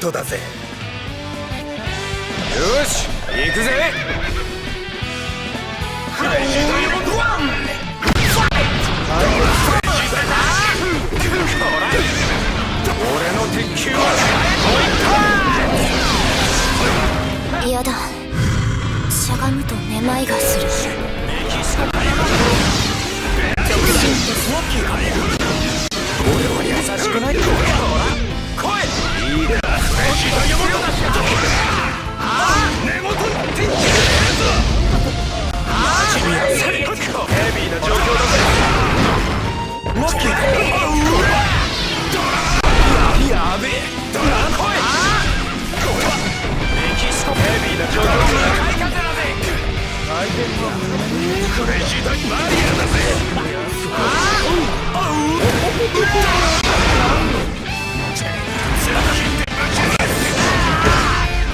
ートだぜ。よし行くぜ。クレイジーダイヤモンドワン。俺の鉄球はやだ、しゃがむとめまいがする。俺は優しくない。来い。いいか。クレイジーダイヤモンド。根元鉄球。ヘビーな状況だぜ。モッキー。やべえ。ドラ来い。メキシコ。ヘビーな状況だ。向かい風だぜ。クレイジーダイマリアだぜ。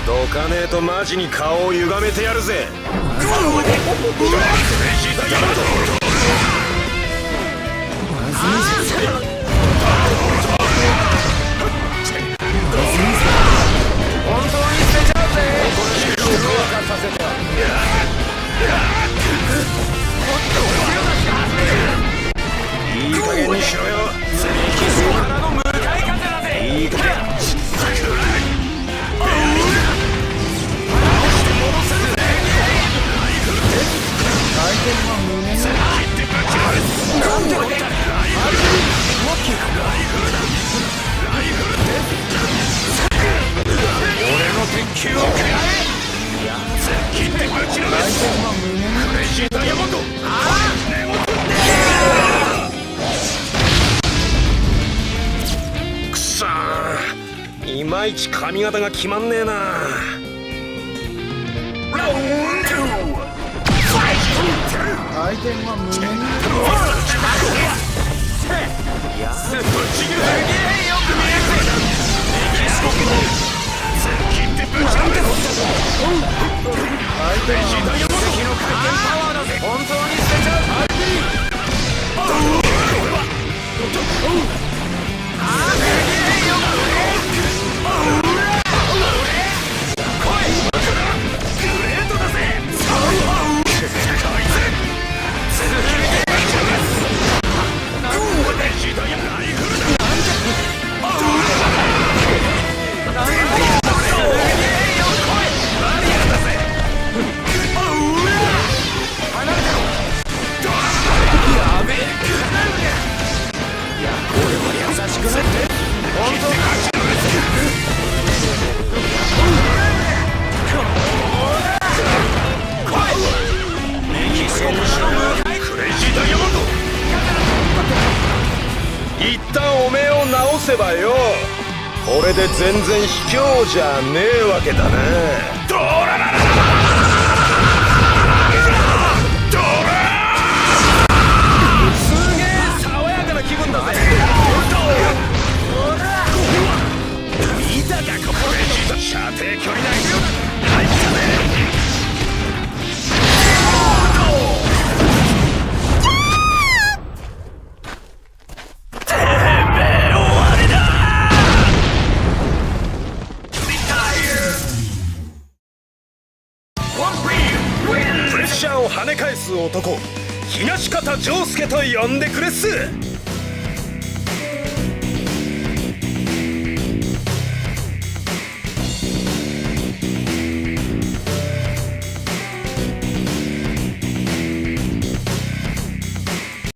どかねえとマジに顔を歪めてやるぜ。クレイジーダイヤモンド。本当に捨てちゃうぜ。させていい加減にしろよ。メキシコからの向かい風だぜ。いい加減。俺の鉄球を食らえ。切ってぶちのめす。クレイジーダイヤモンド。くそー、いまいち髪型が決まんねえな。回転は胸に。いやぶち切る。よく見えるぜ。メキシコ。切ってぶちのめす。クレイジーダイヤモンド。敵の回転パワーだぜ。本当に捨てちゃう。一旦おめえを直せばよ、これで全然卑怯じゃねえわけだな。ドララララドラすげえ爽やかな気分だぜ。見たかここで射程距離内入ったね。プレッシャーを跳ね返す男、東方丈介と呼んでくれっす。